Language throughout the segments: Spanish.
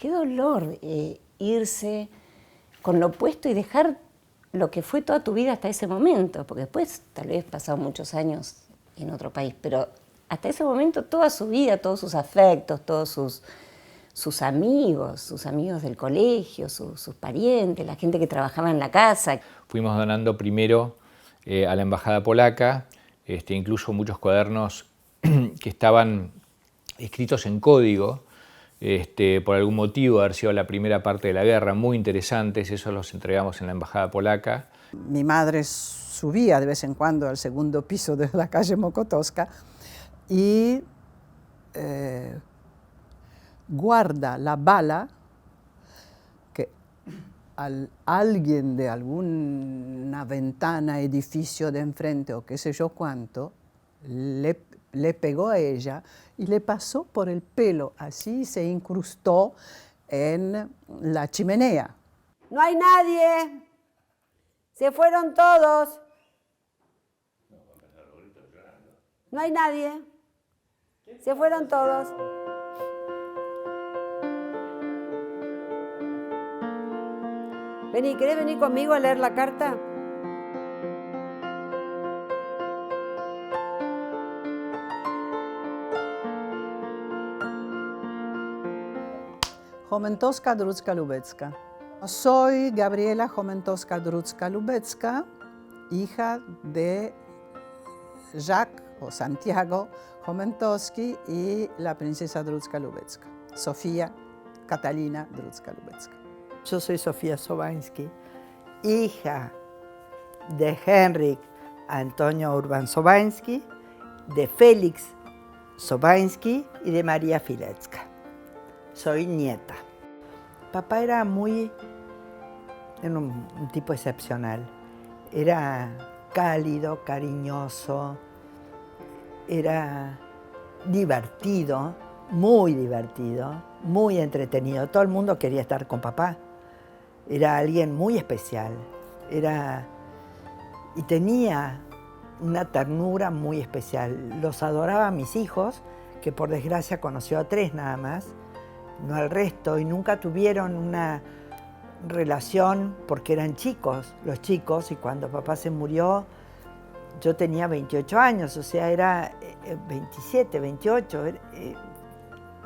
qué dolor irse con lo opuesto y dejar lo que fue toda tu vida hasta ese momento, porque después tal vez pasaron muchos años en otro país, pero hasta ese momento toda su vida, todos sus afectos, todos sus amigos del colegio, sus parientes, la gente que trabajaba en la casa. Fuimos donando primero a la embajada polaca, incluso muchos cuadernos que estaban escritos en código, por algún motivo, haber sido la primera parte de la guerra, muy interesantes, esos los entregamos en la embajada polaca. Mi madre subía de vez en cuando al segundo piso de la calle Mokotowska y guarda la bala que alguien de alguna ventana, edificio de enfrente o qué sé yo cuánto, le pegó a ella y le pasó por el pelo, así se incrustó en la chimenea. No hay nadie, se fueron todos. No hay nadie, se fueron todos. Vení, ¿querés venir conmigo a leer la carta? Chomentowska-Drudzka-Lubecka. Soy Gabriela Chomentowska-Drudzka-Lubecka, hija de Jacques o Santiago Chomentowski y la princesa Drudzka-Lubecka, Sofía Catalina Drudzka-Lubecka. Yo soy Sofía Sobański, hija de Henryk Antonio Urban Sobański, de Félix Sobański y de María Filecka. Soy nieta. Papá era un tipo excepcional. Era cálido, cariñoso, era divertido, muy entretenido. Todo el mundo quería estar con papá. Era alguien muy especial. Y tenía una ternura muy especial. Los adoraba a mis hijos, que por desgracia conoció a 3 nada más, no al resto, y nunca tuvieron una relación porque eran chicos, los chicos, y cuando papá se murió yo tenía 28 años, o sea, era 27, 28,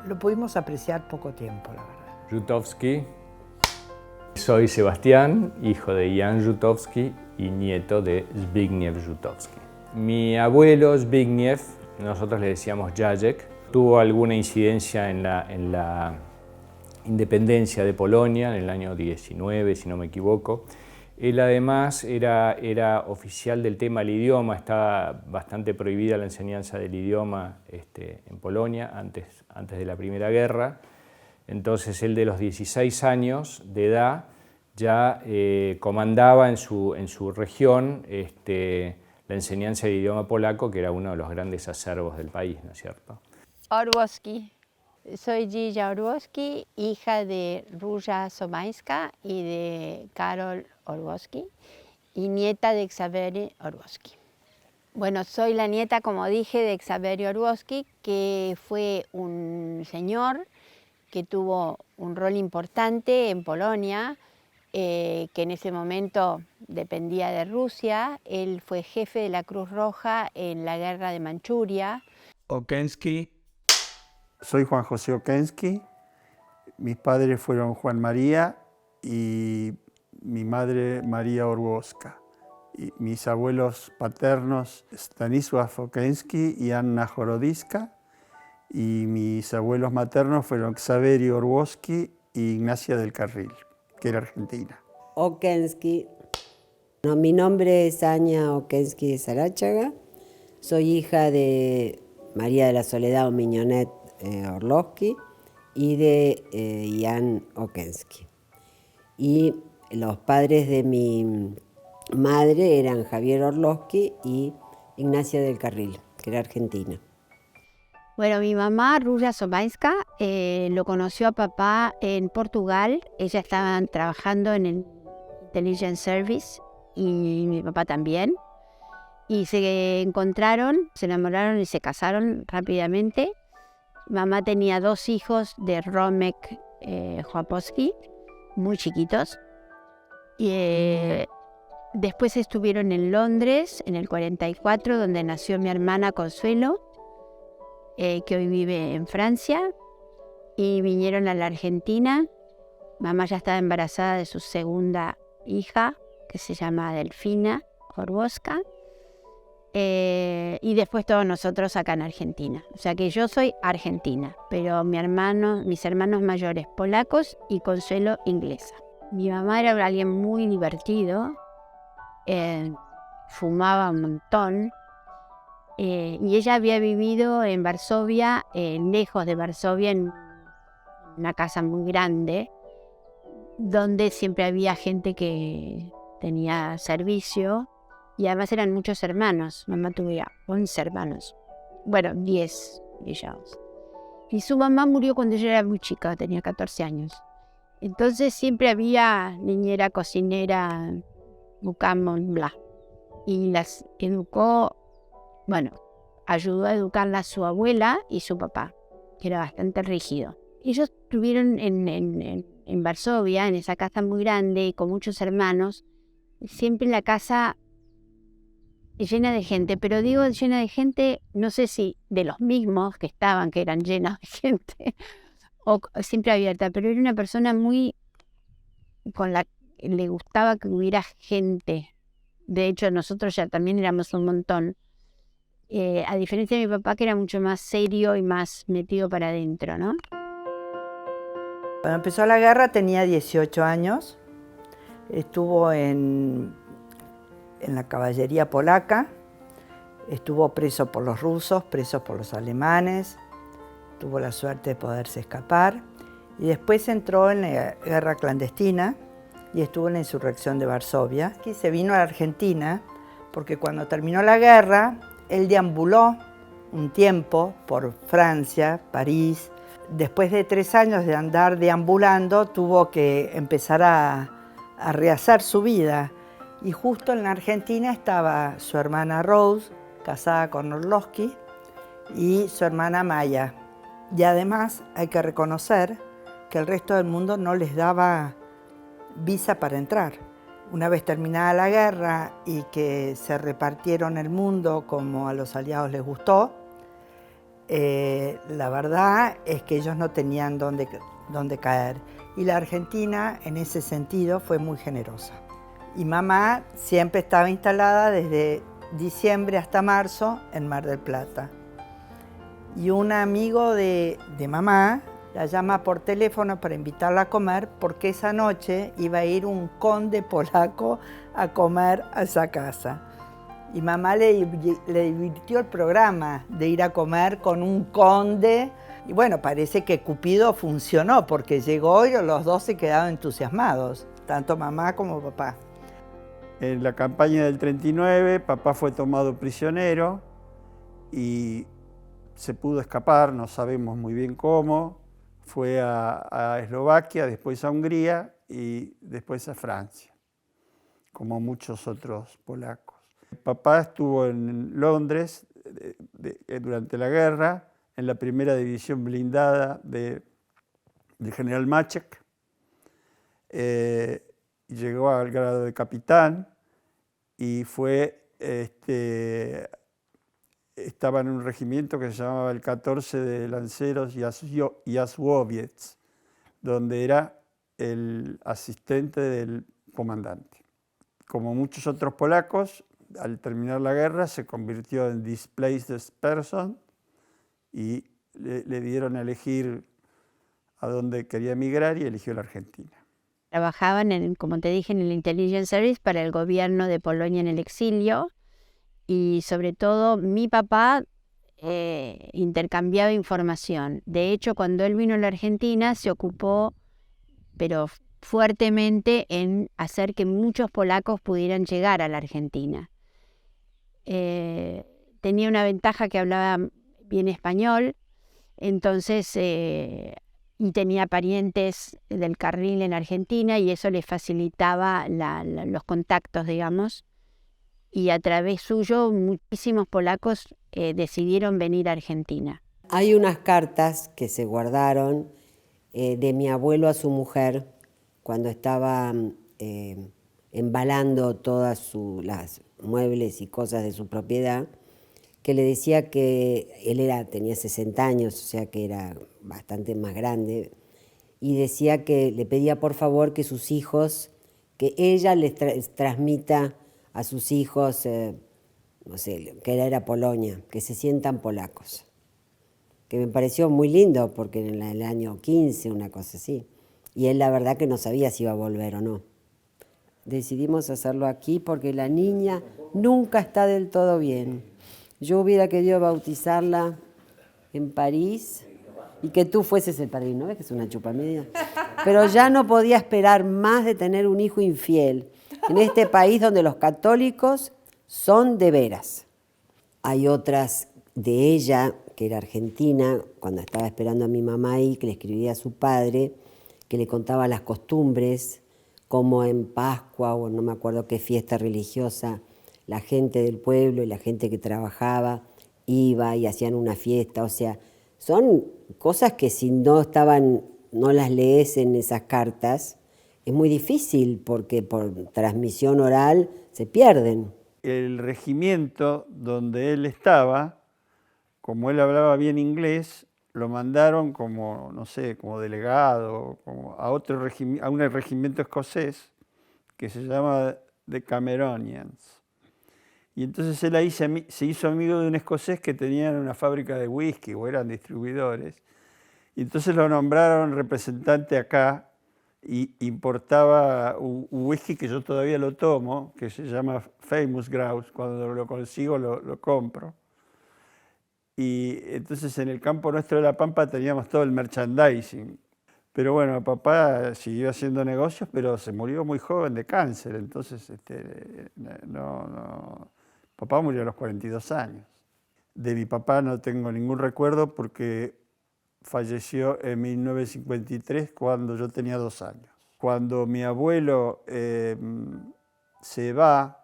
lo pudimos apreciar poco tiempo, la verdad. Rzutowski. Soy Sebastián, hijo de Jan Rzutowski y nieto de Zbigniew Rzutowski. Mi abuelo Zbigniew, nosotros le decíamos Jacek, tuvo alguna incidencia en la independencia de Polonia en el año 19, si no me equivoco. Él además era oficial del tema del idioma, estaba bastante prohibida la enseñanza del idioma en Polonia antes de la Primera Guerra. Entonces él de los 16 años de edad ya comandaba en su región la enseñanza del idioma polaco, que era uno de los grandes acervos del país, ¿no es cierto? Orłowski. Soy Zizia Orłowski, hija de Róża Sobańska y de Karol Orłowski, y nieta de Ksawery Orłowski. Bueno, soy la nieta, como dije, de Ksawery Orłowski, que fue un señor que tuvo un rol importante en Polonia, que en ese momento dependía de Rusia. Él fue jefe de la Cruz Roja en la guerra de Manchuria. Okenski. Soy Juan José Okenski. Mis padres fueron Juan María y mi madre María Orłowska. Y mis abuelos paternos Stanisław Okenski y Anna Jorodziska. Y mis abuelos maternos fueron Ksawery Orłowski y Ignacia del Carril, que era argentina. Okenski. No, mi nombre es Aña Okenski de Sarachaga. Soy hija de María de la Soledad o Miñonet Orłowski y de Jan Okenski. Y los padres de mi madre eran Javier Orłowski y Ignacia del Carril, que era argentina. Bueno, mi mamá, Róża Sobańska, lo conoció a papá en Portugal. Ella estaba trabajando en el Intelligence Service y mi papá también. Y se encontraron, se enamoraron y se casaron rápidamente. Mamá tenía 2 hijos de Romek Chłopowski, muy chiquitos. Y después estuvieron en Londres en el 44, donde nació mi hermana Consuelo, que hoy vive en Francia, y vinieron a la Argentina. Mamá ya estaba embarazada de su segunda hija, que se llama Delfina Orłowska, y después todos nosotros acá en Argentina. O sea que yo soy argentina, pero mis hermanos mayores polacos y Consuelo inglesa. Mi mamá era alguien muy divertido, fumaba un montón, y ella había vivido en Varsovia, lejos de Varsovia, en una casa muy grande, donde siempre había gente que tenía servicio, y además eran muchos hermanos. Mamá tuvo 11 hermanos, bueno, 10 ellos. Y su mamá murió cuando ella era muy chica, tenía 14 años. Entonces siempre había niñera, cocinera, bucamos, bla. Y las educó, bueno, ayudó a educarla su abuela y su papá, que era bastante rígido. Ellos estuvieron en Varsovia, en esa casa muy grande y con muchos hermanos, siempre la casa llena de gente, pero digo llena de gente, no sé si de los mismos que estaban, que eran llenos de gente, o siempre abierta, pero era una persona muy, con la que le gustaba que hubiera gente. De hecho, nosotros ya también éramos un montón, a diferencia de mi papá, que era mucho más serio y más metido para adentro, ¿no? Cuando empezó la guerra tenía 18 años, estuvo en la caballería polaca, estuvo preso por los rusos, preso por los alemanes, tuvo la suerte de poderse escapar y después entró en la guerra clandestina y estuvo en la insurrección de Varsovia. Y se vino a la Argentina porque cuando terminó la guerra, él deambuló un tiempo por Francia, París. Después de 3 años de andar deambulando, tuvo que empezar a rehacer su vida. Y justo en la Argentina estaba su hermana Rose, casada con Orlowski, y su hermana Maya. Y además hay que reconocer que el resto del mundo no les daba visa para entrar. Una vez terminada la guerra y que se repartieron el mundo como a los aliados les gustó, la verdad es que ellos no tenían dónde caer. Y la Argentina, en ese sentido, fue muy generosa. Y mamá siempre estaba instalada desde diciembre hasta marzo en Mar del Plata. Y un amigo de mamá la llama por teléfono para invitarla a comer porque esa noche iba a ir un conde polaco a comer a esa casa. Y mamá le divirtió el programa de ir a comer con un conde. Y bueno, parece que Cupido funcionó porque llegó y los dos se quedaron entusiasmados, tanto mamá como papá. En la campaña del 39, papá fue tomado prisionero y se pudo escapar, no sabemos muy bien cómo. Fue a Eslovaquia, después a Hungría y después a Francia, como muchos otros polacos. Papá estuvo en Londres durante la guerra, en la primera división blindada del general Maček. Llegó al grado de capitán y estaba en un regimiento que se llamaba el 14 de Lanceros Jasłowiec, donde era el asistente del comandante. Como muchos otros polacos, al terminar la guerra se convirtió en displaced person y le dieron a elegir a dónde quería emigrar y eligió la Argentina. Trabajaban, como te dije, en el Intelligence Service para el gobierno de Polonia en el exilio. Y sobre todo mi papá intercambiaba información. De hecho, cuando él vino a la Argentina se ocupó, pero fuertemente, en hacer que muchos polacos pudieran llegar a la Argentina. Tenía una ventaja que hablaba bien español, entonces, y tenía parientes del carril en Argentina y eso le facilitaba los contactos, digamos. Y a través suyo muchísimos polacos decidieron venir a Argentina. Hay unas cartas que se guardaron de mi abuelo a su mujer cuando estaba embalando todas las muebles y cosas de su propiedad, que le decía que él tenía 60 años, o sea que era bastante más grande, y decía que le pedía por favor que sus hijos, que ella les transmita a sus hijos, no sé, que era Polonia, que se sientan polacos. Que me pareció muy lindo, porque en el año 15, una cosa así. Y él la verdad que no sabía si iba a volver o no. Decidimos hacerlo aquí porque la niña nunca está del todo bien. Yo hubiera querido bautizarla en París y que tú fueses el padrino, ¿ves que es una chupamedia? Pero ya no podía esperar más de tener un hijo infiel en este país donde los católicos son de veras. Hay otras de ella, que era argentina, cuando estaba esperando a mi mamá ahí, que le escribía a su padre, que le contaba las costumbres, como en Pascua o no me acuerdo qué fiesta religiosa, la gente del pueblo y la gente que trabajaba iba y hacían una fiesta. O sea, son cosas que si no las lees en esas cartas, es muy difícil porque por transmisión oral se pierden. El regimiento donde él estaba, como él hablaba bien inglés, lo mandaron como, no sé, como delegado, como a un regimiento escocés que se llama The Cameronians. Y entonces él ahí se hizo amigo de un escocés que tenían una fábrica de whisky o eran distribuidores. Y entonces lo nombraron representante acá y importaba un whisky que yo todavía lo tomo, que se llama Famous Grouse. Cuando lo consigo lo compro. Y entonces en el campo nuestro de La Pampa teníamos todo el merchandising. Pero bueno, papá siguió haciendo negocios, pero se murió muy joven de cáncer. Entonces, papá murió a los 42 años. De mi papá no tengo ningún recuerdo porque falleció en 1953 cuando yo tenía 2 años. Cuando mi abuelo se va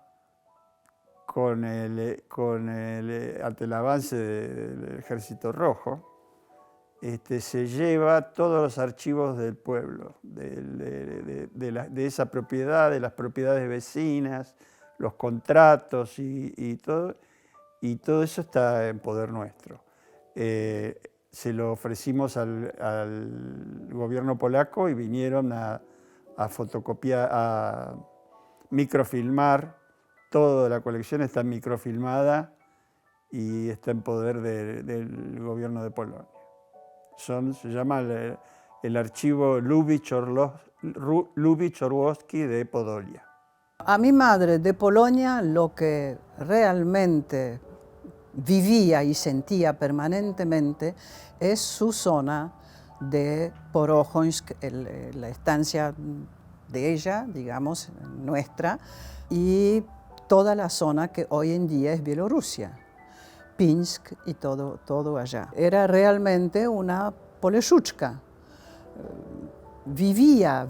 ante el avance del Ejército Rojo, se lleva todos los archivos del pueblo, de esa propiedad, de las propiedades vecinas, los contratos y todo eso está en poder nuestro. Se lo ofrecimos al gobierno polaco y vinieron a fotocopiar, a microfilmar. Toda la colección está microfilmada y está en poder del gobierno de Polonia. Se llama el archivo Lubicz-Orłowski de Podolia. A mi madre de Polonia lo que realmente vivía y sentía permanentemente es su zona de Porochonsk, la estancia de ella, digamos, nuestra, y toda la zona que hoy en día es Bielorrusia, Pinsk y todo allá. Era realmente una poleshuchka. Vivía,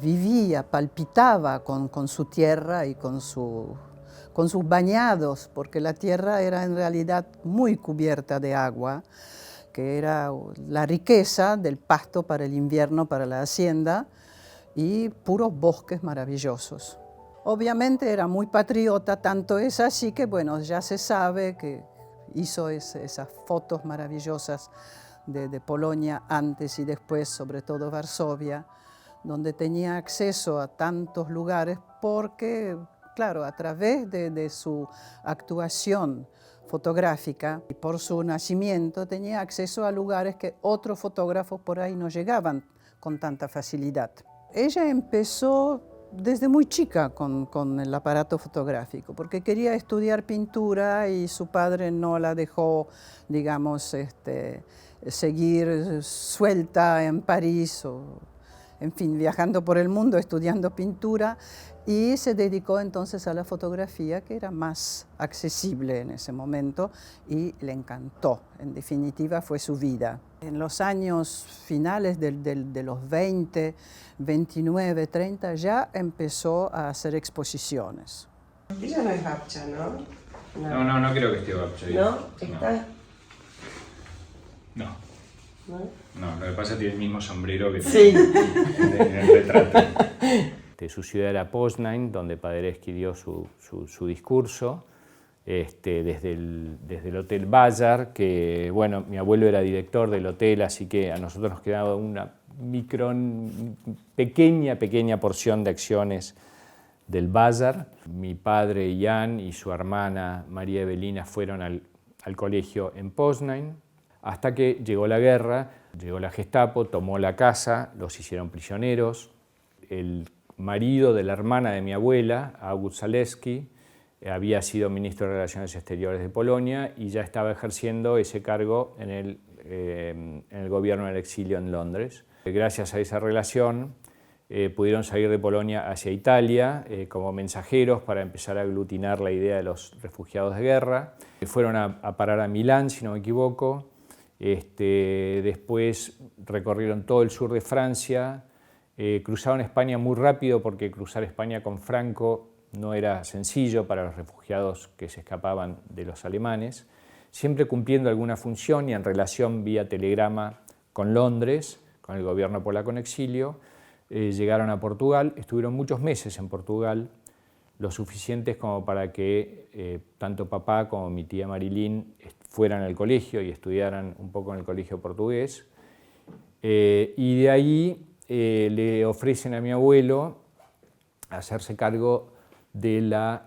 palpitaba con su tierra y con sus bañados, porque la tierra era en realidad muy cubierta de agua, que era la riqueza del pasto para el invierno, para la hacienda, y puros bosques maravillosos. Obviamente era muy patriota, tanto es así que, bueno, ya se sabe que hizo esas fotos maravillosas de Polonia antes y después, sobre todo Varsovia, donde tenía acceso a tantos lugares porque, claro, a través de su actuación fotográfica y por su nacimiento tenía acceso a lugares que otros fotógrafos por ahí no llegaban con tanta facilidad. Ella empezó desde muy chica con el aparato fotográfico, porque quería estudiar pintura y su padre no la dejó, digamos, seguir suelta en París o, en fin, viajando por el mundo estudiando pintura, y se dedicó entonces a la fotografía, que era más accesible en ese momento, y le encantó. En definitiva, fue su vida. En los años finales de los 20, 29, 30, ya empezó a hacer exposiciones. Ella no es babcha, ¿no? No creo que esté babcha. ¿No? ¿Está? No. No, lo que pasa es que tiene el mismo sombrero que Sí. en el retrato. Su ciudad era Poznań, donde Paderewski dio su discurso, desde el Hotel Bayar, que bueno, mi abuelo era director del hotel, así que a nosotros nos quedaba una pequeña porción de acciones del Bayar. Mi padre Jan y su hermana María Evelina fueron al colegio en Poznań, hasta que llegó la guerra, llegó la Gestapo, tomó la casa, los hicieron prisioneros. El marido de la hermana de mi abuela, August Zaleski, había sido ministro de Relaciones Exteriores de Polonia y ya estaba ejerciendo ese cargo en el gobierno del exilio en Londres. Gracias a esa relación pudieron salir de Polonia hacia Italia como mensajeros para empezar a aglutinar la idea de los refugiados de guerra. Fueron a parar a Milán, si no me equivoco. Después recorrieron todo el sur de Francia, cruzaron España muy rápido porque cruzar España con Franco no era sencillo para los refugiados que se escapaban de los alemanes, siempre cumpliendo alguna función y en relación vía telegrama con Londres, con el gobierno polaco en exilio. Llegaron a Portugal, estuvieron muchos meses en Portugal, lo suficientes como para que tanto papá como mi tía Marilyn fueran al colegio y estudiaran un poco en el colegio portugués. Y de ahí le ofrecen a mi abuelo hacerse cargo de la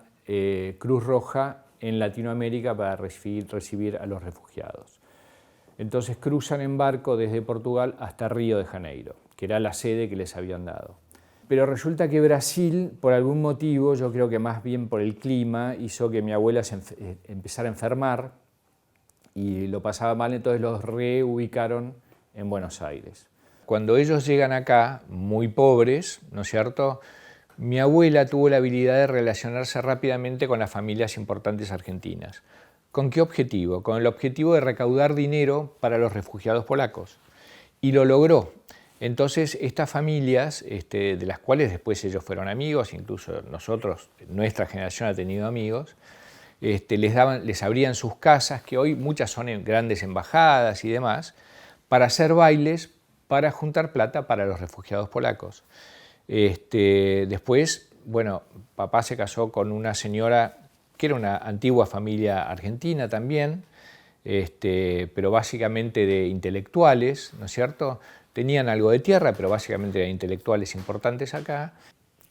Cruz Roja en Latinoamérica para recibir a los refugiados. Entonces cruzan en barco desde Portugal hasta Río de Janeiro, que era la sede que les habían dado. Pero resulta que Brasil, por algún motivo, yo creo que más bien por el clima, hizo que mi abuela empezara a enfermar y lo pasaba mal, entonces los reubicaron en Buenos Aires. Cuando ellos llegan acá, muy pobres, ¿no es cierto?, mi abuela tuvo la habilidad de relacionarse rápidamente con las familias importantes argentinas. ¿Con qué objetivo? Con el objetivo de recaudar dinero para los refugiados polacos. Y lo logró. Entonces, estas familias, de las cuales después ellos fueron amigos, incluso nosotros, nuestra generación ha tenido amigos, les abrían sus casas, que hoy muchas son en grandes embajadas y demás, para hacer bailes, para juntar plata para los refugiados polacos. Después, bueno, papá se casó con una señora que era una antigua familia argentina también, pero básicamente de intelectuales, ¿no es cierto? Tenían algo de tierra, pero básicamente de intelectuales importantes acá.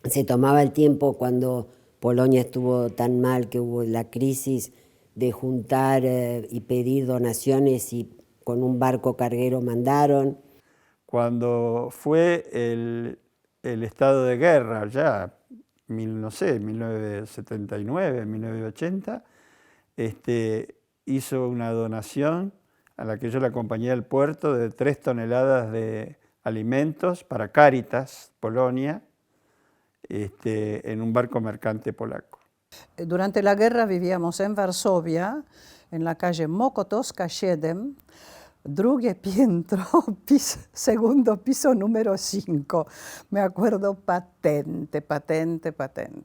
Se tomaba el tiempo cuando Polonia estuvo tan mal, que hubo la crisis, de juntar y pedir donaciones y con un barco carguero mandaron. Cuando fue el estado de guerra, ya, no sé, 1979, 1980, hizo una donación a la que yo le acompañé al puerto de 3 toneladas de alimentos para Cáritas, Polonia, en un barco mercante polaco. Durante la guerra vivíamos en Varsovia, en la calle Mokotowska 7, Drugie piętro, segundo piso número 5. Me acuerdo patente.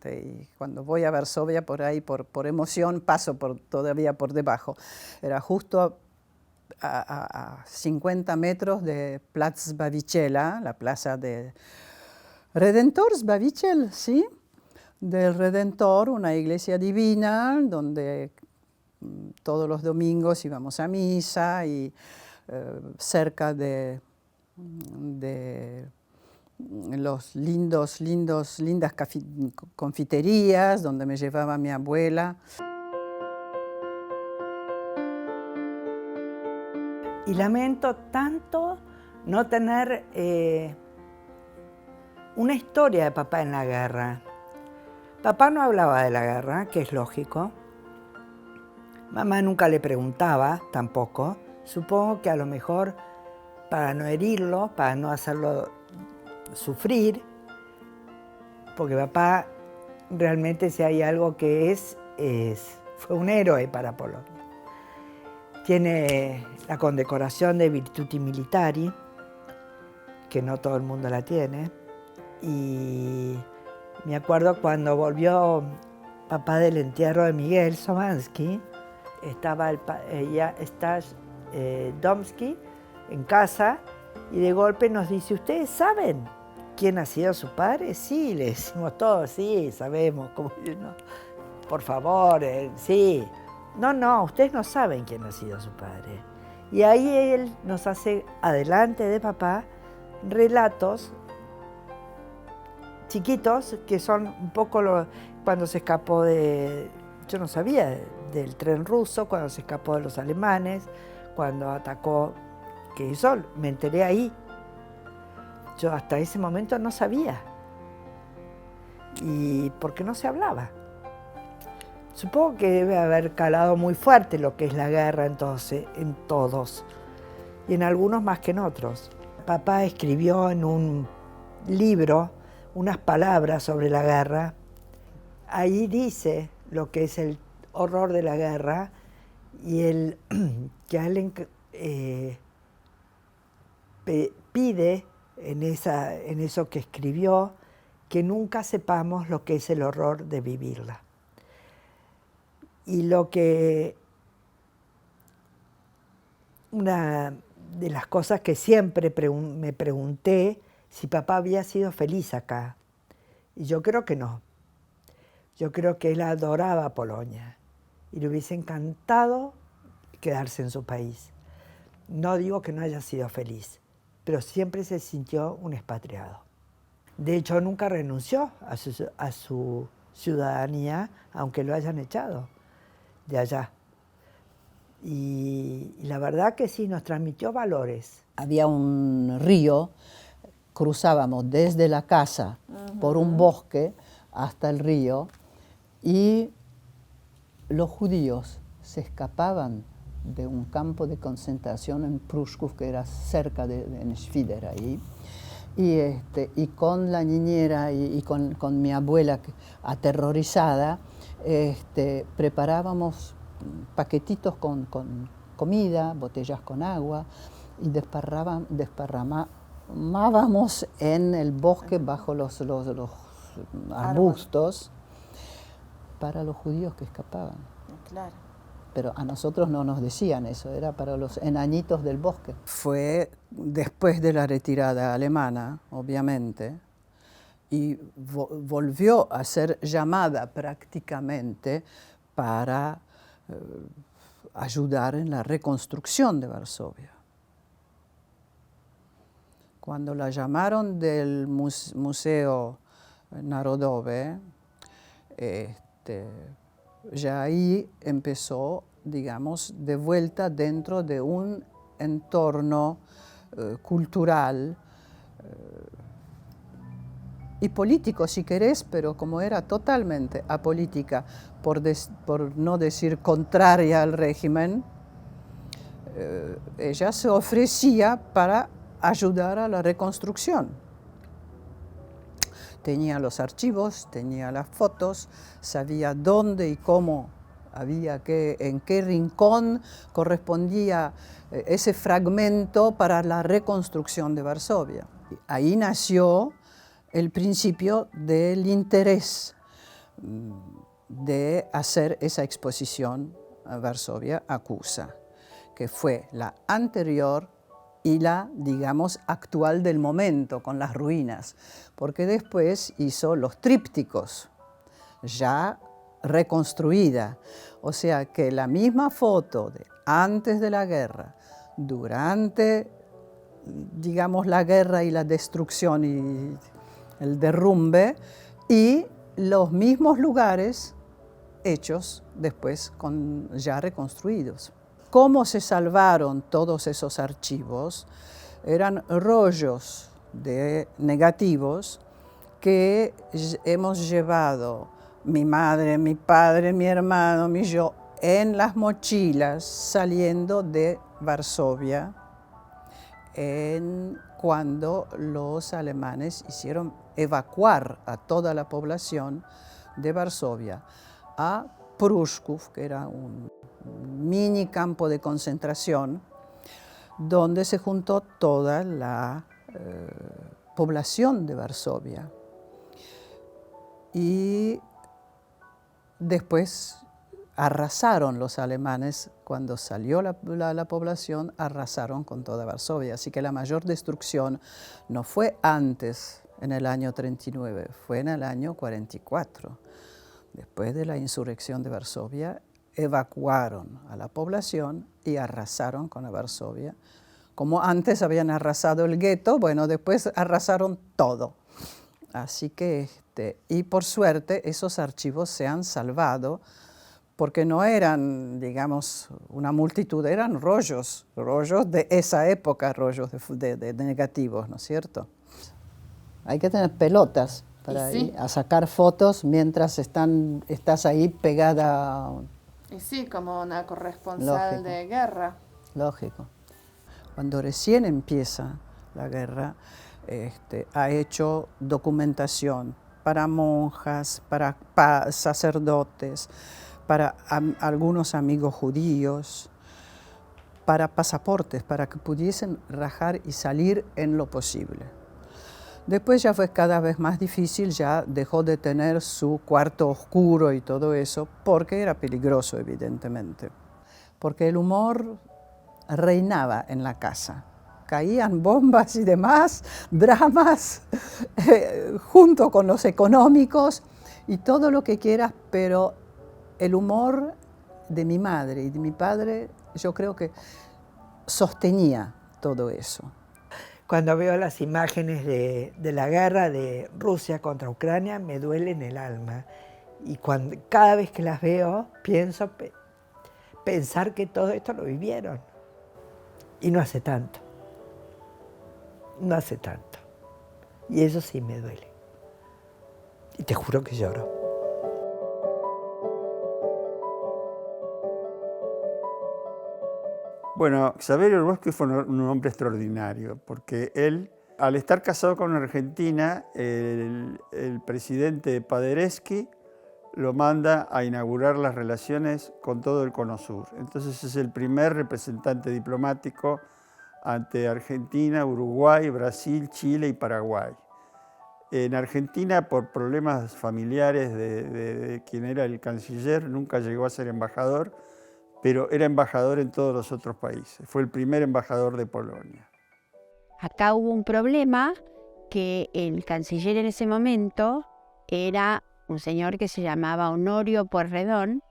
Y cuando voy a Varsovia, por ahí, por emoción, paso todavía por debajo. Era justo a 50 metros de Platz Zbawiciela, la plaza de Redentor Zbawiciel, ¿sí? Del Redentor, una iglesia divina, donde todos los domingos íbamos a misa y cerca de los lindas confiterías donde me llevaba mi abuela. Y lamento tanto no tener una historia de papá en la guerra. Papá no hablaba de la guerra, que es lógico. Mamá nunca le preguntaba tampoco. Supongo que a lo mejor para no herirlo, para no hacerlo sufrir, porque papá realmente, si hay algo que fue un héroe para Polonia. Tiene la condecoración de Virtuti Militari, que no todo el mundo la tiene. Y me acuerdo cuando volvió papá del entierro de Miguel Somansky, estaba Staś Domski, en casa y de golpe nos dice, ¿ustedes saben quién ha sido su padre? Sí, le decimos todos, sí, sabemos. Como, no, por favor, sí. No, ustedes no saben quién ha sido su padre. Y ahí él nos hace, adelante de papá, relatos chiquitos que son un poco cuando se escapó de... Yo no sabía del tren ruso, cuando se escapó de los alemanes, cuando atacó, que eso me enteré ahí. Yo hasta ese momento no sabía. Y porque no se hablaba. Supongo que debe haber calado muy fuerte lo que es la guerra entonces, en todos, y en algunos más que en otros. Papá escribió en un libro unas palabras sobre la guerra. Ahí dice lo que es el horror de la guerra y que a él pide en eso que escribió que nunca sepamos lo que es el horror de vivirla. Y una de las cosas que siempre me pregunté, si papá había sido feliz acá. Y yo creo que no. Yo creo que él adoraba Polonia y le hubiese encantado quedarse en su país. No digo que no haya sido feliz, pero siempre se sintió un expatriado. De hecho, nunca renunció a su ciudadanía, aunque lo hayan echado de allá. Y la verdad que sí, nos transmitió valores. Había un río, cruzábamos desde la casa por un bosque hasta el río y los judíos se escapaban de un campo de concentración en Pruszków, que era cerca en Schwider ahí, y con la niñera y con mi abuela aterrorizada, preparábamos paquetitos con comida, botellas con agua, y desparramábamos en el bosque bajo los arbustos para los judíos que escapaban. Claro. Pero a nosotros no nos decían eso, era para los enanitos del bosque. Fue después de la retirada alemana, obviamente, y volvió a ser llamada prácticamente para ayudar en la reconstrucción de Varsovia. Cuando la llamaron del Museo Narodowe, ya ahí empezó, digamos, de vuelta dentro de un entorno cultural y político, si querés, pero como era totalmente apolítica, por no decir contraria al régimen, ella se ofrecía para ayudar a la reconstrucción. Tenía los archivos, tenía las fotos, sabía dónde y cómo en qué rincón correspondía ese fragmento para la reconstrucción de Varsovia. Ahí nació el principio del interés de hacer esa exposición a Varsovia Acusa, que fue la anterior y la, digamos, actual del momento, con las ruinas, porque después hizo los trípticos, ya reconstruida. O sea que la misma foto de antes de la guerra, durante, digamos, la guerra y la destrucción y el derrumbe, y los mismos lugares hechos después ya reconstruidos. ¿Cómo se salvaron todos esos archivos? Eran rollos de negativos que hemos llevado mi madre, mi padre, mi hermano, yo, en las mochilas saliendo de Varsovia cuando los alemanes hicieron evacuar a toda la población de Varsovia a Pruszków, que era un mini campo de concentración donde se juntó toda la población de Varsovia. Y después arrasaron los alemanes cuando salió la población, arrasaron con toda Varsovia. Así que la mayor destrucción no fue antes, en el año 39, fue en el año 44. Después de la insurrección de Varsovia, evacuaron a la población y arrasaron con la Varsovia. Como antes habían arrasado el gueto, bueno, después arrasaron todo. Así que, y por suerte, esos archivos se han salvado, porque no eran, digamos, una multitud, eran rollos de esa época, rollos de negativos, ¿no es cierto? Hay que tener pelotas para ir a sacar fotos mientras estás ahí pegada. Y sí, como una corresponsal de guerra. Lógico. Cuando recién empieza la guerra, ha hecho documentación para monjas, para sacerdotes, para algunos amigos judíos, para pasaportes, para que pudiesen rajar y salir en lo posible. Después ya fue cada vez más difícil, ya dejó de tener su cuarto oscuro y todo eso, porque era peligroso, evidentemente. Porque el humor reinaba en la casa. Caían bombas y demás, dramas, junto con los económicos y todo lo que quieras, pero el humor de mi madre y de mi padre, yo creo que sostenía todo eso. Cuando veo las imágenes de la guerra de Rusia contra Ucrania, me duele en el alma. Y cada vez que las veo, pienso pensar que todo esto lo vivieron. Y no hace tanto. No hace tanto. Y eso sí me duele. Y te juro que lloro. Bueno, Xavier Orlowski fue un hombre extraordinario, porque él, al estar casado con una argentina, el presidente Paderewski lo manda a inaugurar las relaciones con todo el Cono Sur. Entonces es el primer representante diplomático ante Argentina, Uruguay, Brasil, Chile y Paraguay. En Argentina, por problemas familiares de quien era el canciller, nunca llegó a ser embajador, pero era embajador en todos los otros países. Fue el primer embajador de Polonia. Acá hubo un problema, que el canciller en ese momento era un señor que se llamaba Honorio Pueyrredón,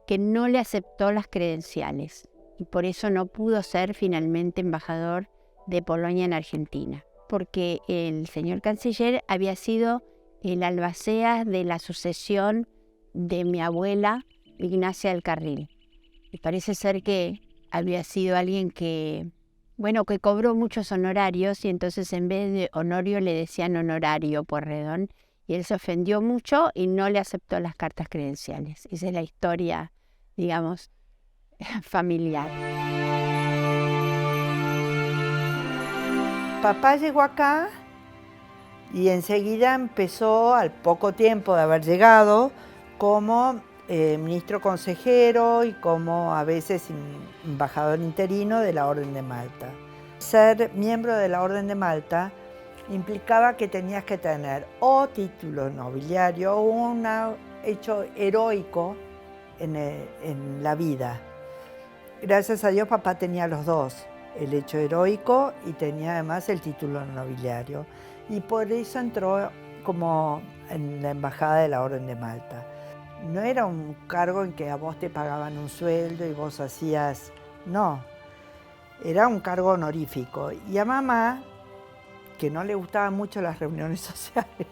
que no le aceptó las credenciales y por eso no pudo ser finalmente embajador de Polonia en Argentina, porque el señor canciller había sido el albacea de la sucesión de mi abuela Ignacia del Carril. Y parece ser que había sido alguien que cobró muchos honorarios, y entonces en vez de Honorio le decían Honorario Pueyrredón, y él se ofendió mucho y no le aceptó las cartas credenciales. Esa es la historia, digamos, familiar. Papá llegó acá y enseguida empezó, al poco tiempo de haber llegado, como ministro consejero y como a veces embajador interino de la Orden de Malta. Ser miembro de la Orden de Malta implicaba que tenías que tener o título nobiliario o un hecho heroico en la vida. Gracias a Dios papá tenía los dos, el hecho heroico y tenía además el título nobiliario. Y por eso entró como en la embajada de la Orden de Malta. No era un cargo en que a vos te pagaban un sueldo y vos hacías... No, era un cargo honorífico. Y a mamá, que no le gustaban mucho las reuniones sociales,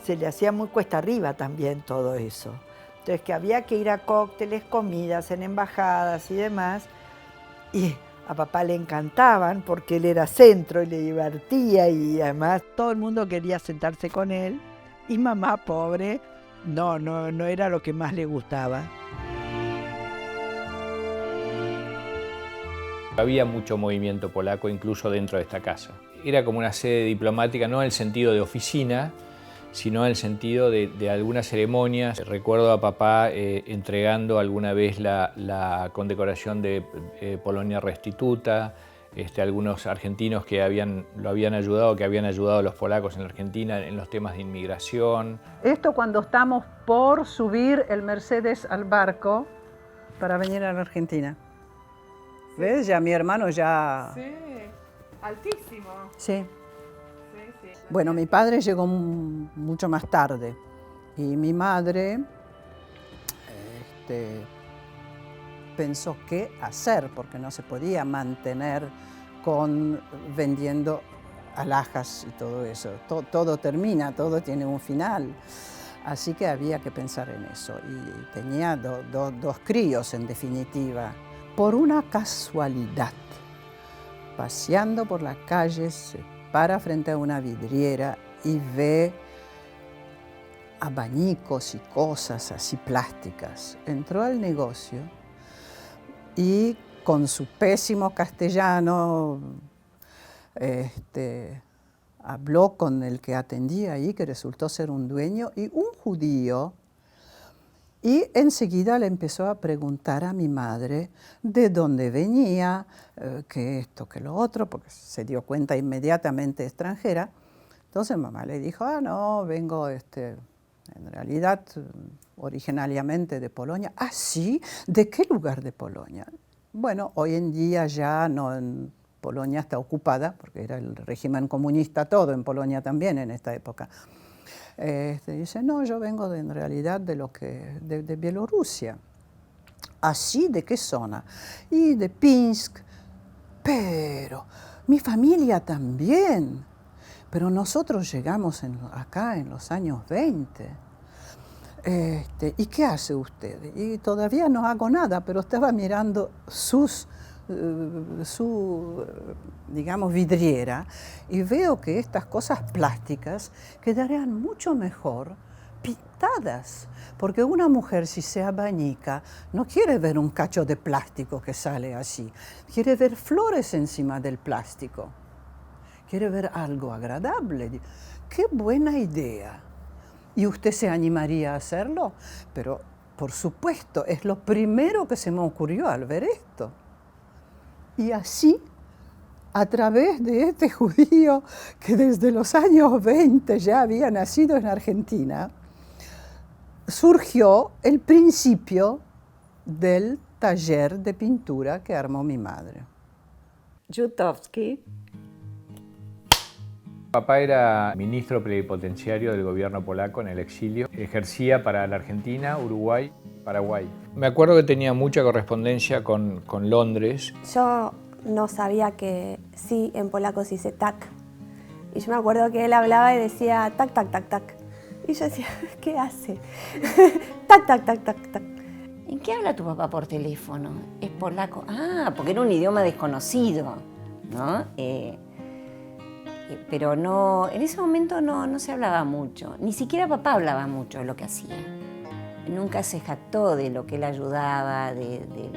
se le hacía muy cuesta arriba también todo eso. Entonces que había que ir a cócteles, comidas en embajadas y demás. Y a papá le encantaban porque él era centro y le divertía y además todo el mundo quería sentarse con él. Y mamá, pobre, no era lo que más le gustaba. Había mucho movimiento polaco incluso dentro de esta casa. Era como una sede diplomática, no en el sentido de oficina, sino en el sentido de algunas ceremonias. Recuerdo a papá entregando alguna vez la condecoración de Polonia Restituta, algunos argentinos que lo habían ayudado, que habían ayudado a los polacos en la Argentina en los temas de inmigración. Esto cuando estamos por subir el Mercedes al barco para venir a la Argentina. ¿Ves? Ya mi hermano ya... Sí, altísimo. Sí. Sí, sí. Bueno, mi padre llegó mucho más tarde y mi madre pensó qué hacer porque no se podía mantener vendiendo alhajas y todo eso. Todo termina, todo tiene un final. Así que había que pensar en eso. Y tenía dos críos, en definitiva. Por una casualidad, paseando por la calle, se para frente a una vidriera y ve abanicos y cosas así plásticas. Entró al negocio y con su pésimo castellano habló con el que atendía ahí, que resultó ser un dueño y un judío, y enseguida le empezó a preguntar a mi madre de dónde venía, que esto, que lo otro, porque se dio cuenta inmediatamente extranjera. Entonces mamá le dijo, no, vengo en realidad originariamente de Polonia. ¿Ah, sí? ¿De qué lugar de Polonia? Bueno, hoy en día ya no, Polonia está ocupada, porque era el régimen comunista todo en Polonia también en esta época. Dice, no, yo vengo en realidad de Bielorrusia. ¿Así? ¿De qué zona? Y de Pinsk. Pero mi familia también. Pero nosotros llegamos acá en los años 20. ¿Y qué hace usted? Y todavía no hago nada, pero estaba mirando su digamos, vidriera y veo que estas cosas plásticas quedarían mucho mejor pintadas, porque una mujer si se abanica no quiere ver un cacho de plástico que sale así, quiere ver flores encima del plástico, quiere ver algo agradable. ¡Qué buena idea! ¿Y usted se animaría a hacerlo? Pero, por supuesto, es lo primero que se me ocurrió al ver esto. Y así, a través de este judío que desde los años 20 ya había nacido en Argentina, surgió el principio del taller de pintura que armó mi madre. Rzutowski. Papá era ministro plenipotenciario del gobierno polaco en el exilio. Ejercía para la Argentina, Uruguay, Paraguay. Me acuerdo que tenía mucha correspondencia con Londres. Yo no sabía que sí en polaco se dice tak. Y yo me acuerdo que él hablaba y decía tak, tak, tak, tak. Y yo decía, ¿qué hace? Tak, tak, tak, tak, tak. ¿En qué habla tu papá por teléfono? ¿Es polaco? Ah, porque era un idioma desconocido, ¿no? Pero no, en ese momento no se hablaba mucho. Ni siquiera papá hablaba mucho de lo que hacía. Nunca se jactó de lo que él ayudaba, de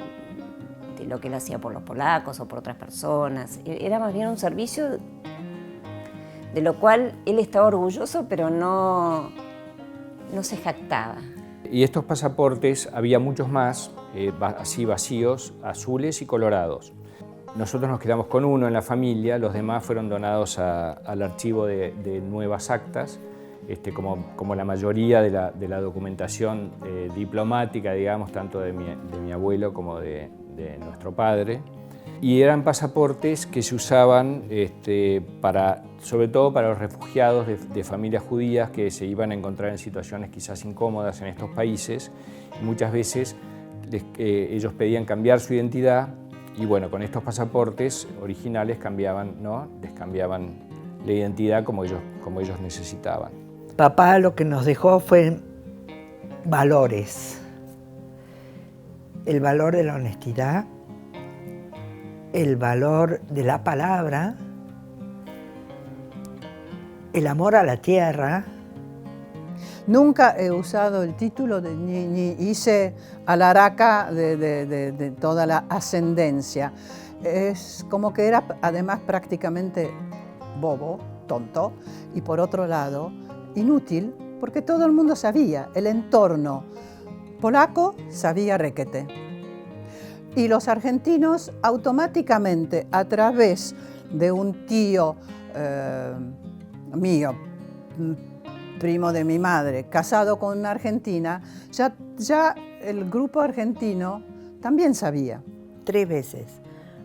lo que él hacía por los polacos o por otras personas. Era más bien un servicio de lo cual él estaba orgulloso, pero no se jactaba. Y estos pasaportes, había muchos más, así vacíos, azules y colorados. Nosotros nos quedamos con uno en la familia, los demás fueron donados al archivo de nuevas actas, como la mayoría de la documentación diplomática, digamos, tanto de mi abuelo como de nuestro padre. Y eran pasaportes que se usaban sobre todo para los refugiados de familias judías que se iban a encontrar en situaciones quizás incómodas en estos países. Y muchas veces ellos pedían cambiar su identidad y bueno, con estos pasaportes originales les cambiaban la identidad como ellos necesitaban. Papá lo que nos dejó fue valores. El valor de la honestidad, el valor de la palabra, el amor a la tierra. Nunca he usado el título ni hice alaraca de toda la ascendencia. Es como que era además prácticamente bobo, tonto, y por otro lado inútil, porque todo el mundo sabía, el entorno polaco sabía requete. Y los argentinos automáticamente, a través de un tío mío, primo de mi madre, casado con una argentina, ya el grupo argentino también sabía. 3 veces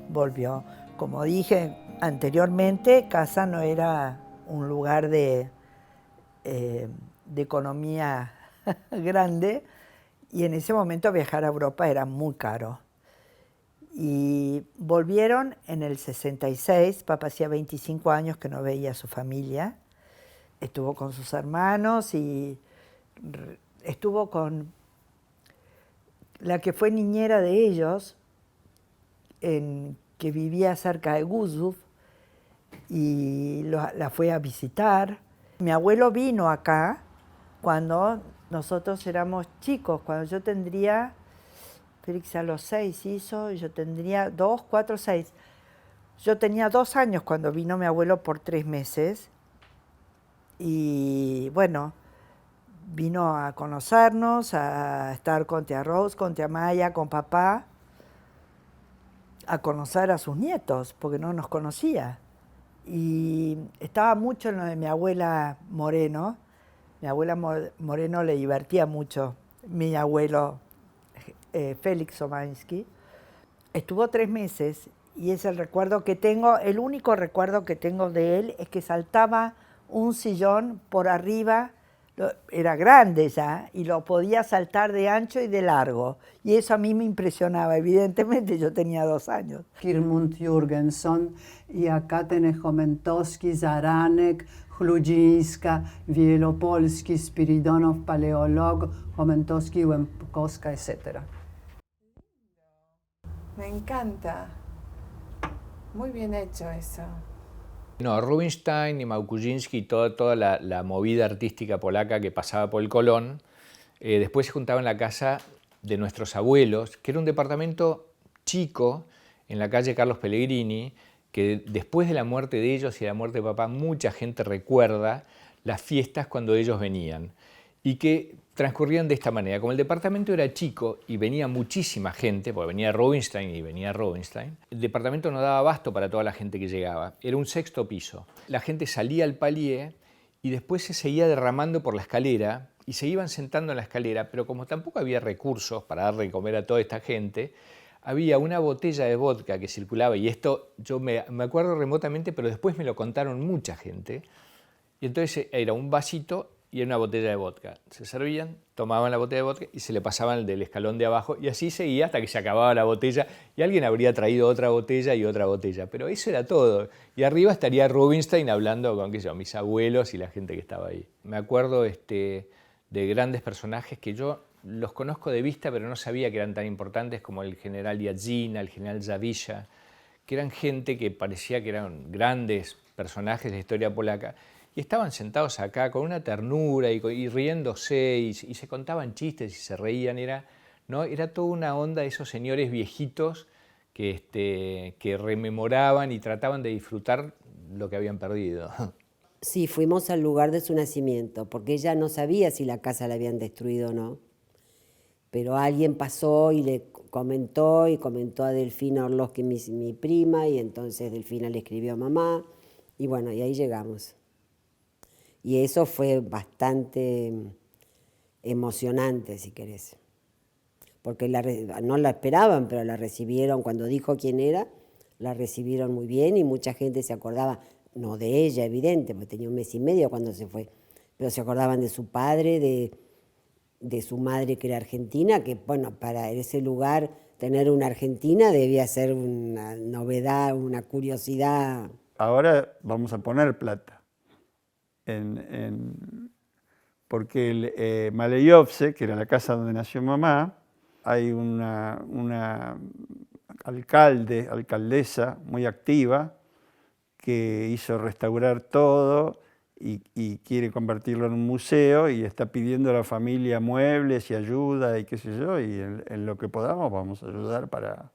volvió. Como dije anteriormente, casa no era un lugar de economía grande, y en ese momento viajar a Europa era muy caro. Y volvieron en el 66, papá hacía 25 años que no veía a su familia, estuvo con sus hermanos y estuvo con la que fue niñera de ellos, que vivía cerca de Guzów, y la fue a visitar. Mi abuelo vino acá cuando nosotros éramos chicos, cuando yo tendría, Félix a los 6 hizo, y yo tendría 2, 4, 6. Yo tenía 2 años cuando vino mi abuelo por 3 meses, y bueno, vino a conocernos, a estar con tía Rose, con tía Maya, con papá, a conocer a sus nietos, porque no nos conocía. Y estaba mucho en lo de mi abuela Moreno. Mi abuela Moreno le divertía mucho mi abuelo Félix Somansky. Estuvo 3 meses y es el recuerdo que tengo, el único recuerdo que tengo de él es que saltaba un sillón por arriba, era grande ya, y lo podía saltar de ancho y de largo. Y eso a mí me impresionaba, evidentemente yo tenía 2 años. Kirmund Jurgenson, y acá tenés Jomentowski, Zaranek, Chludzińska, Wielopolski, Spiridonov, Paleolog, Jomentowski, Łępkowska, etc. Me encanta. Muy bien hecho eso. No, Rubinstein y Małkuzinski y toda la movida artística polaca que pasaba por el Colón, después se juntaba en la casa de nuestros abuelos, que era un departamento chico en la calle Carlos Pellegrini, que después de la muerte de ellos y de la muerte de papá, mucha gente recuerda las fiestas cuando ellos venían, y que transcurrían de esta manera. Como el departamento era chico y venía muchísima gente, porque venía Rubinstein y venía Rubinstein, el departamento no daba abasto para toda la gente que llegaba. Era un 6º piso. La gente salía al palier y después se seguía derramando por la escalera y se iban sentando en la escalera, pero como tampoco había recursos para darle de comer a toda esta gente, había una botella de vodka que circulaba, y esto yo me acuerdo remotamente, pero después me lo contaron mucha gente, y entonces era un vasito y una botella de vodka. Se servían, tomaban la botella de vodka y se le pasaban del escalón de abajo, y así seguía hasta que se acababa la botella y alguien habría traído otra botella y otra botella. Pero eso era todo. Y arriba estaría Rubinstein hablando con, qué sé yo, mis abuelos y la gente que estaba ahí. Me acuerdo de grandes personajes que yo los conozco de vista, pero no sabía que eran tan importantes, como el general Jadzina, el general Zawisza, que eran gente que parecía que eran grandes personajes de la historia polaca. Y estaban sentados acá con una ternura y riéndose, y se contaban chistes y se reían. Era toda una onda de esos señores viejitos que rememoraban y trataban de disfrutar lo que habían perdido. Sí, fuimos al lugar de su nacimiento, porque ella no sabía si la casa la habían destruido o no. Pero alguien pasó y le comentó a Delfina Orlowski, mi prima, y entonces Delfina le escribió a mamá, y bueno, y ahí llegamos. Y eso fue bastante emocionante, si querés, porque no la esperaban, pero la recibieron, cuando dijo quién era, la recibieron muy bien, y mucha gente se acordaba, no de ella, evidente, porque tenía 1 mes y medio cuando se fue, pero se acordaban de su padre, de su madre, que era argentina, que bueno, para ese lugar tener una argentina debía ser una novedad, una curiosidad. Ahora vamos a poner plata. Porque el Maleyovce, que era la casa donde nació mamá, hay una alcaldesa muy activa que hizo restaurar todo y quiere convertirlo en un museo, y está pidiendo a la familia muebles y ayuda y qué sé yo, y en lo que podamos vamos a ayudar para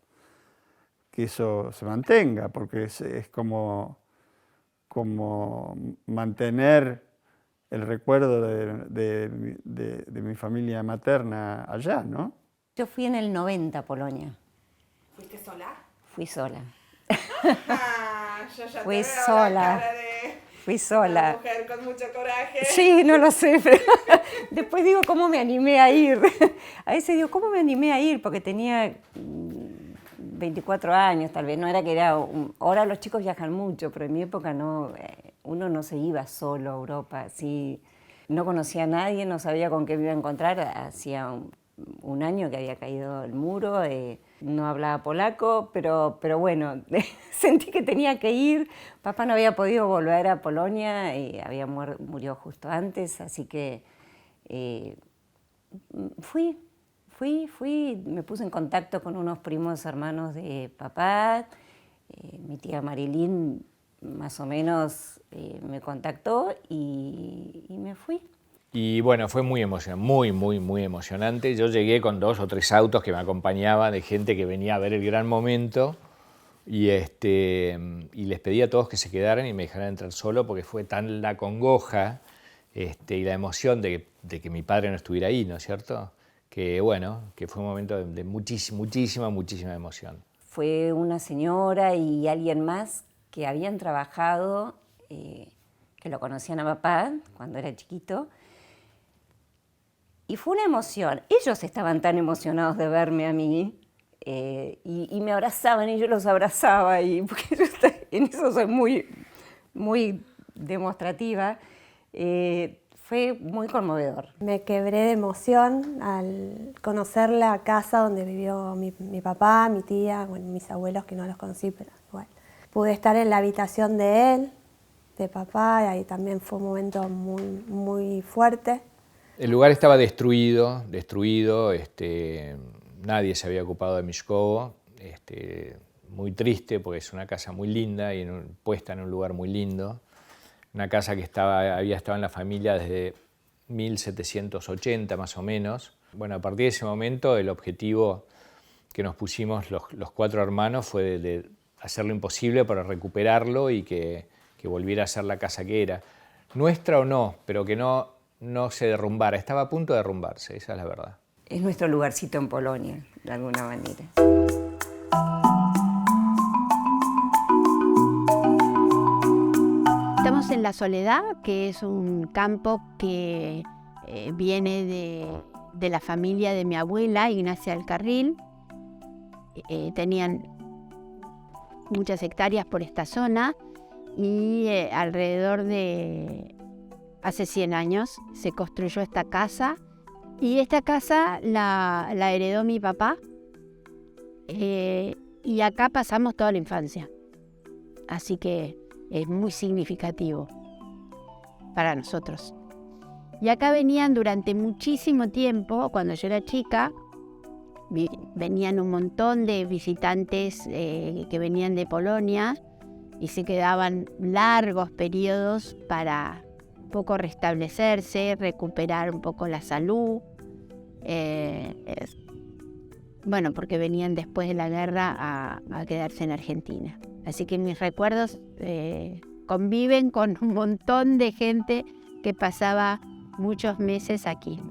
que eso se mantenga, porque es como mantener el recuerdo de mi familia materna allá, ¿no? Yo fui en el 90 a Polonia. ¿Fuiste sola? Fui sola. Yo ya Fui te veo sola. la cara de Fui sola. una mujer con mucho coraje. Sí, no lo sé, pero después digo, ¿cómo me animé a ir? A veces digo, ¿cómo me animé a ir? Porque tenía 24 años tal vez, no era que era... Ahora los chicos viajan mucho, pero en mi época no, uno no se iba solo a Europa, así, no conocía a nadie, no sabía con qué me iba a encontrar, hacía un año que había caído el muro, no hablaba polaco, pero bueno, sentí que tenía que ir. Papá no había podido volver a Polonia, murió justo antes, así que fui, me puse en contacto con unos primos hermanos de papá, mi tía Marilyn más o menos me contactó y me fui. Y bueno, fue muy emocionante, muy emocionante. Yo llegué con 2 o 3 autos que me acompañaban de gente que venía a ver el gran momento y les pedí a todos que se quedaran y me dejaran entrar solo porque fue tan la congoja y la emoción de que mi padre no estuviera ahí, ¿no es cierto? Que bueno, que fue un momento de muchísima emoción. Fue una señora y alguien más que habían trabajado, que lo conocían a papá cuando era chiquito. Y fue una emoción. Ellos estaban tan emocionados de verme a mí y me abrazaban y yo los abrazaba. Porque yo en eso soy muy demostrativa. Fue muy conmovedor. Me quebré de emoción al conocer la casa donde vivió mi papá, mi tía, bueno, mis abuelos que no los conocí, pero igual. Pude estar en la habitación de él, de papá, y ahí también fue un momento muy fuerte. El lugar estaba destruido, nadie se había ocupado de Mishkovo, muy triste porque es una casa muy linda y puesta en un lugar muy lindo. Una casa que había estado en la familia desde 1780 más o menos. Bueno, a partir de ese momento el objetivo que nos pusimos los 4 hermanos fue de hacer lo imposible para recuperarlo y que volviera a ser la casa que era. Nuestra o no, pero que no se derrumbara. Estaba a punto de derrumbarse, esa es la verdad. Es nuestro lugarcito en Polonia, de alguna manera. Estamos en La Soledad, que es un campo que viene de la familia de mi abuela, Ignacia del Carril. Tenían muchas hectáreas por esta zona y alrededor de hace 100 años se construyó esta casa y esta casa la heredó mi papá y acá pasamos toda la infancia. Así que es muy significativo para nosotros. Y acá venían durante muchísimo tiempo, cuando yo era chica, venían un montón de visitantes que venían de Polonia y se quedaban largos periodos para un poco restablecerse, recuperar un poco la salud. Bueno, porque venían después de la guerra a quedarse en Argentina. Así que mis recuerdos conviven con un montón de gente que pasaba muchos meses aquí.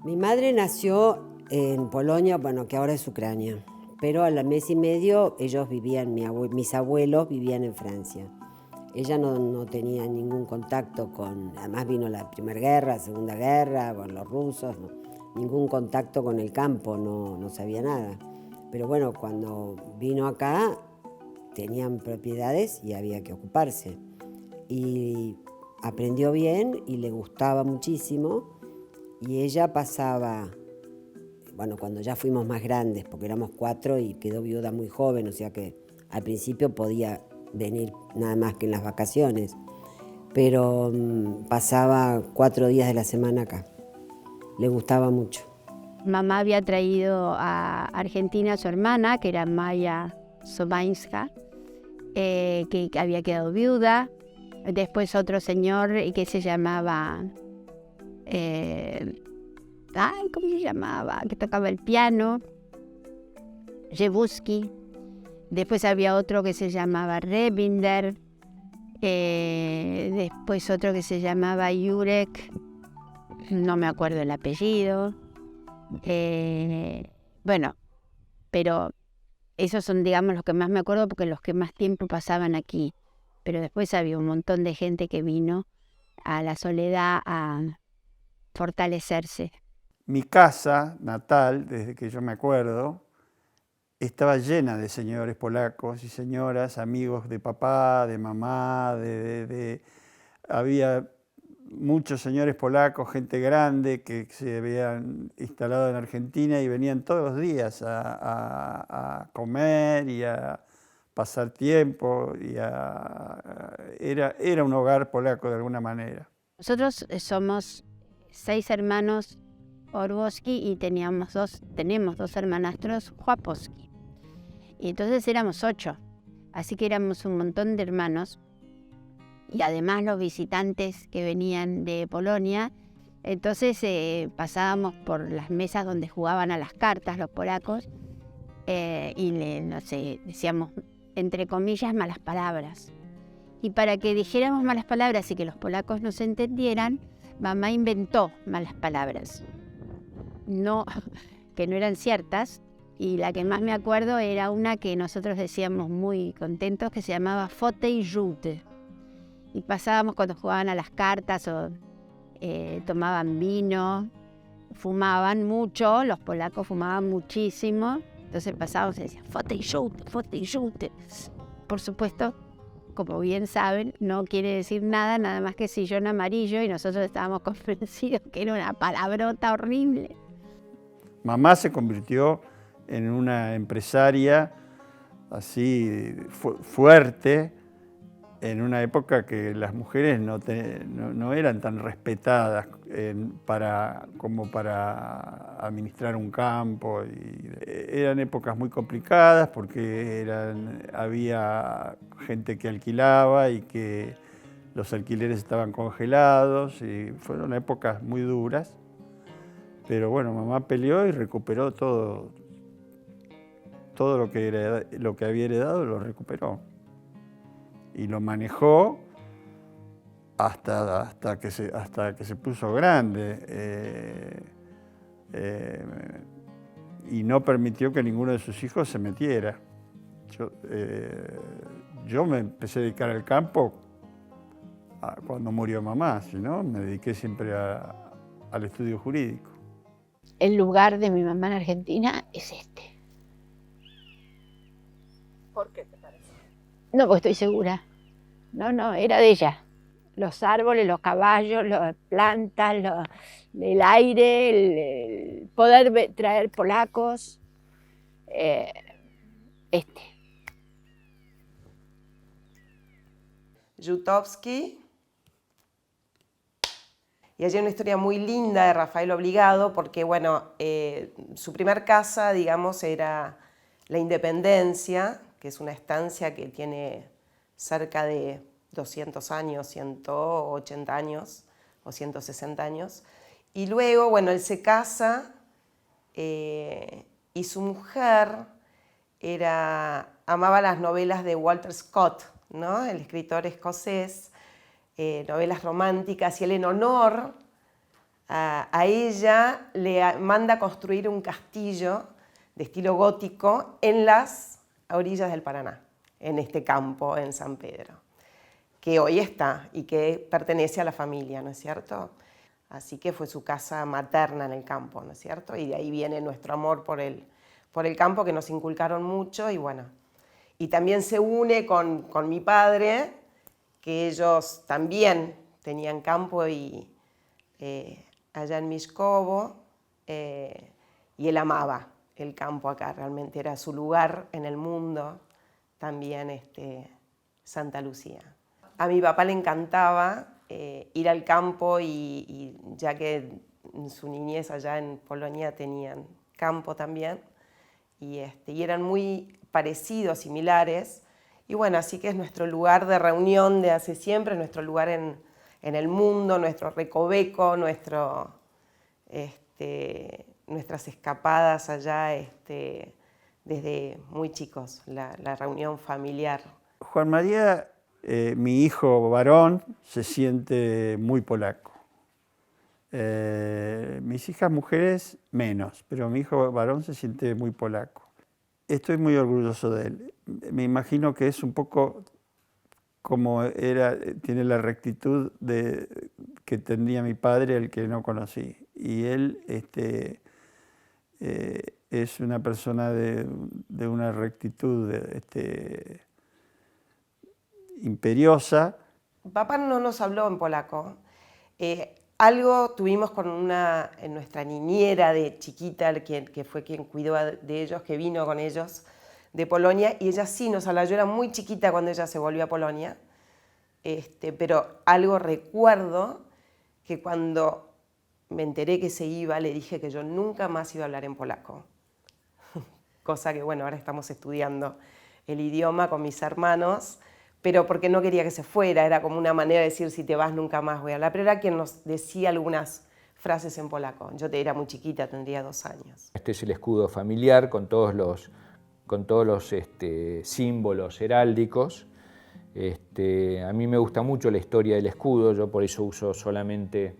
Mi madre nació en Polonia, bueno, que ahora es Ucrania, pero al mes y medio ellos vivían, mis abuelos vivían en Francia. Ella no tenía ningún contacto además vino la Primera Guerra, Segunda Guerra, con los rusos, ningún contacto con el campo, no sabía nada. Pero bueno, cuando vino acá tenían propiedades y había que ocuparse. Y aprendió bien y le gustaba muchísimo y ella pasaba, bueno, cuando ya fuimos más grandes, porque éramos 4 y quedó viuda muy joven, o sea que al principio podía venir nada más que en las vacaciones, pero pasaba 4 días de la semana acá. Le gustaba mucho. Mamá había traído a Argentina a su hermana, que era Maya Sobainska, que había quedado viuda. Después otro señor que se llamaba... ¿cómo se llamaba? Que tocaba el piano. Jebuski. Después había otro que se llamaba Rebinder. Después otro que se llamaba Jurek. No me acuerdo el apellido. Bueno, pero esos son, digamos, los que más me acuerdo porque los que más tiempo pasaban aquí. Pero después había un montón de gente que vino a La Soledad a fortalecerse. Mi casa natal, desde que yo me acuerdo, estaba llena de señores polacos y señoras, amigos de papá, de mamá, había muchos señores polacos, gente grande que se habían instalado en Argentina y venían todos los días a comer y a pasar tiempo. Era un hogar polaco de alguna manera. Nosotros somos 6 hermanos Orłowski y tenemos dos hermanastros Chłopowski. Y entonces éramos 8, así que éramos un montón de hermanos. Y además los visitantes que venían de Polonia, entonces pasábamos por las mesas donde jugaban a las cartas los polacos y decíamos, entre comillas, malas palabras. Y para que dijéramos malas palabras y que los polacos nos entendieran, mamá inventó malas palabras, que no eran ciertas, y la que más me acuerdo era una que nosotros decíamos muy contentos, que se llamaba fote i żółte. Y pasábamos cuando jugaban a las cartas o tomaban vino, fumaban mucho, los polacos fumaban muchísimo, entonces pasábamos y decían fote i żółte, fote i żółte. Por supuesto, como bien saben, no quiere decir nada más que sillón amarillo, y nosotros estábamos convencidos que era una palabrota horrible. Mamá se convirtió en una empresaria así fuerte, en una época que las mujeres no eran tan respetadas como para administrar un campo. Eran épocas muy complicadas porque había gente que alquilaba y que los alquileres estaban congelados, y fueron épocas muy duras. Pero bueno, mamá peleó y recuperó todo lo que había heredado, lo recuperó. Y lo manejó hasta que se puso grande. Y no permitió que ninguno de sus hijos se metiera. Yo me empecé a dedicar al campo cuando murió mamá, si no, me dediqué siempre al estudio jurídico. El lugar de mi mamá en Argentina es este. ¿Por qué te parece? No, porque estoy segura. No, era de ella. Los árboles, los caballos, las plantas, el aire, el poder traer polacos. Rzutowski. Y allí hay una historia muy linda de Rafael Obligado, porque bueno, su primer casa, digamos, era La Independencia, que es una estancia que tiene cerca de 200 años, 180 años o 160 años. Y luego, bueno, él se casa y su mujer amaba las novelas de Walter Scott, ¿no? El escritor escocés, novelas románticas, y él en honor a ella le manda construir un castillo de estilo gótico en las orillas del Paraná, en este campo en San Pedro, que hoy está y que pertenece a la familia, ¿no es cierto? Así que fue su casa materna en el campo, ¿no es cierto? Y de ahí viene nuestro amor por el campo, que nos inculcaron mucho, y bueno. Y también se une con mi padre, que ellos también tenían campo allá en Miskovo, y él amaba el campo acá, realmente era su lugar en el mundo, también Santa Lucía. A mi papá le encantaba ir al campo, y ya que en su niñez allá en Polonia tenían campo también, y eran muy parecidos, similares, y bueno, así que es nuestro lugar de reunión de hace siempre, nuestro lugar en el mundo, nuestro recoveco, nuestras escapadas allá desde muy chicos, la reunión familiar. Juan María, mi hijo varón, se siente muy polaco. Mis hijas mujeres menos, pero mi hijo varón se siente muy polaco. Estoy muy orgulloso de él. Me imagino que es un poco como tiene la rectitud que tenía mi padre, el que no conocí. Y él es una persona de una rectitud imperiosa. Papá no nos habló en polaco. Algo tuvimos con nuestra niñera de chiquita, que fue quien cuidó de ellos, que vino con ellos de Polonia, y ella sí nos habló. Yo era muy chiquita cuando ella se volvió a Polonia, pero algo recuerdo que cuando me enteré que se iba, le dije que yo nunca más iba a hablar en polaco. Cosa que, bueno, ahora estamos estudiando el idioma con mis hermanos, pero porque no quería que se fuera, era como una manera de decir, si te vas nunca más voy a hablar, pero era quien nos decía algunas frases en polaco. Yo era muy chiquita, tendría 2 años. Este es el escudo familiar con todos los símbolos heráldicos. A mí me gusta mucho la historia del escudo, yo por eso uso solamente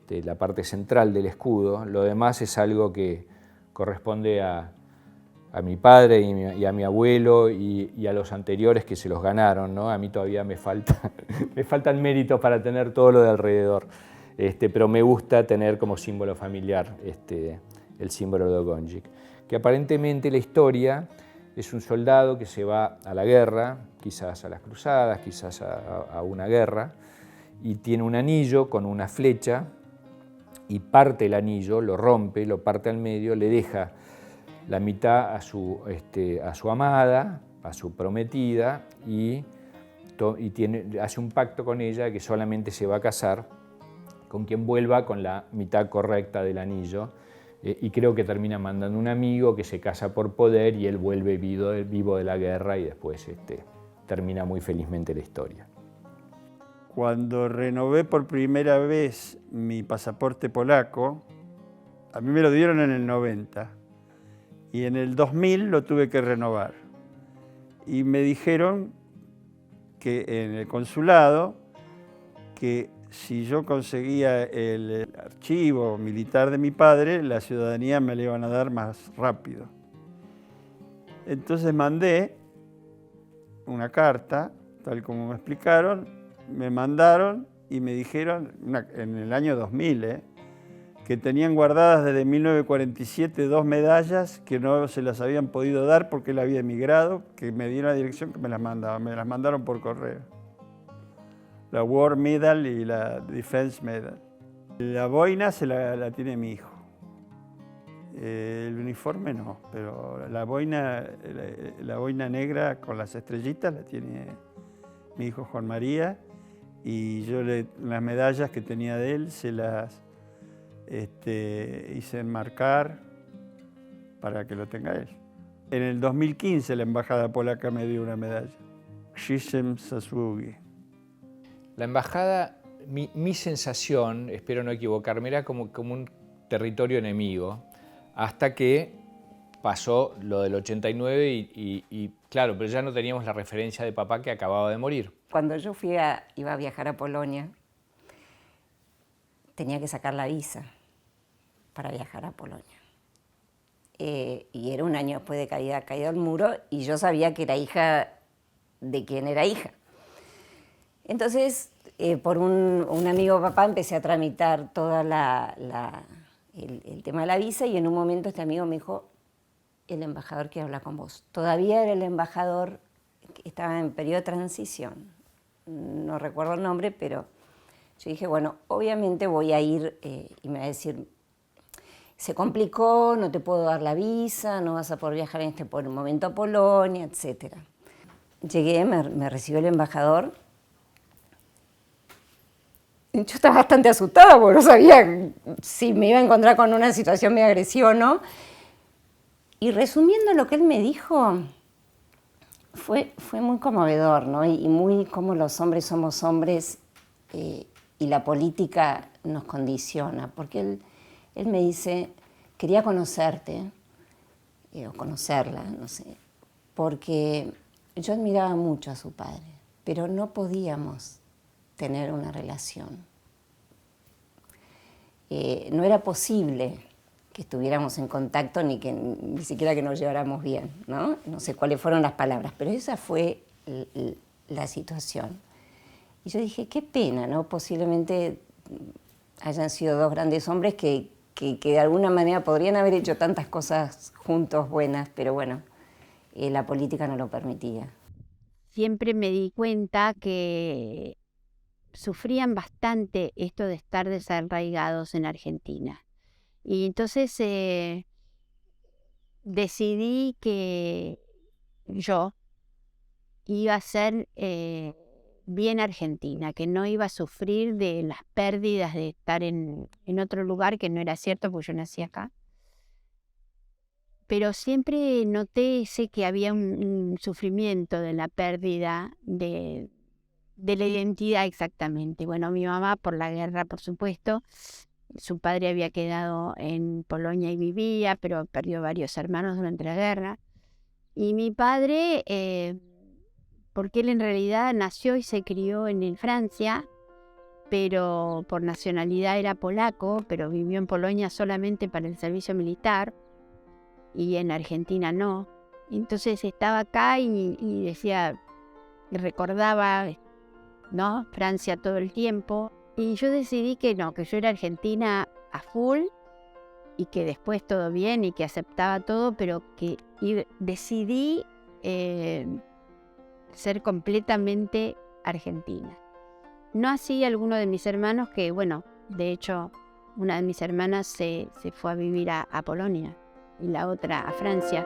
la parte central del escudo. Lo demás es algo que corresponde a mi padre y a mi abuelo y a los anteriores que se los ganaron, ¿no? A mí todavía me faltan méritos para tener todo lo de alrededor, pero me gusta tener como símbolo familiar el símbolo de Ogonjik, que aparentemente la historia es un soldado que se va a la guerra, quizás a las cruzadas, quizás a una guerra, y tiene un anillo con una flecha y parte el anillo, lo rompe, lo parte al medio, le deja la mitad a su amada, a su prometida, y hace un pacto con ella que solamente se va a casar con quien vuelva con la mitad correcta del anillo, y creo que termina mandando un amigo que se casa por poder y él vuelve vivo de la guerra y después termina muy felizmente la historia. Cuando renové por primera vez mi pasaporte polaco, a mí me lo dieron en el 90 y en el 2000 lo tuve que renovar. Y me dijeron que en el consulado que si yo conseguía el archivo militar de mi padre, la ciudadanía me la iban a dar más rápido. Entonces mandé una carta, tal como me explicaron, me mandaron y me dijeron, en el año 2000, que tenían guardadas desde 1947 2 medallas que no se las habían podido dar porque él había emigrado, que me dieron la dirección que me las mandaron por correo. La War Medal y la Defense Medal. La boina la tiene mi hijo. El uniforme no, pero la boina negra con las estrellitas la tiene mi hijo Juan María, y yo las medallas que tenía de él se las hice enmarcar para que lo tenga él. En el 2015 la embajada polaca me dio una medalla. Krzyżem Zasługi. La embajada, mi sensación, espero no equivocarme, era como un territorio enemigo, hasta que pasó lo del 89 y claro, pero ya no teníamos la referencia de papá que acababa de morir. Cuando yo iba a viajar a Polonia, tenía que sacar la visa para viajar a Polonia. Y era un año después de caído el muro, y yo sabía que era hija de quien era hija. Entonces, por un amigo de papá empecé a tramitar todo el tema de la visa, y en un momento este amigo me dijo, el embajador quiere hablar con vos. Todavía era el embajador, estaba en periodo de transición, no recuerdo el nombre, pero yo dije, bueno, obviamente voy a ir, y me va a decir, se complicó, no te puedo dar la visa, no vas a poder viajar por el momento a Polonia, etc. Llegué, me recibió el embajador. Yo estaba bastante asustada porque no sabía si me iba a encontrar con una situación de agresión o no. Y resumiendo lo que él me dijo, fue muy conmovedor, ¿no? Y muy como los hombres somos hombres, y la política nos condiciona. Porque él me dice, quería conocerte, o conocerla, no sé, porque yo admiraba mucho a su padre, pero no podíamos tener una relación. No era posible que estuviéramos en contacto ni siquiera que nos lleváramos bien, ¿no? No sé cuáles fueron las palabras, pero esa fue la situación. Y yo dije, qué pena, ¿no? Posiblemente hayan sido 2 grandes hombres que que de alguna manera podrían haber hecho tantas cosas juntos buenas, pero bueno, la política no lo permitía. Siempre me di cuenta que sufrían bastante esto de estar desarraigados en Argentina. Y entonces decidí que yo iba a ser bien argentina, que no iba a sufrir de las pérdidas de estar en otro lugar, que no era cierto porque yo nací acá. Pero siempre noté que había un sufrimiento de la pérdida de la identidad exactamente. Bueno, mi mamá por la guerra, por supuesto. Su padre había quedado en Polonia y vivía, pero perdió varios hermanos durante la guerra. Y mi padre, porque él en realidad nació y se crió en Francia, pero por nacionalidad era polaco, pero vivió en Polonia solamente para el servicio militar y en Argentina no. Entonces estaba acá y decía, recordaba, ¿no?, Francia todo el tiempo. Y yo decidí que no, que yo era argentina a full y que después todo bien y que aceptaba todo, pero que decidí ser completamente argentina. No así alguno de mis hermanos que, bueno, de hecho, una de mis hermanas se fue a vivir a Polonia y la otra a Francia.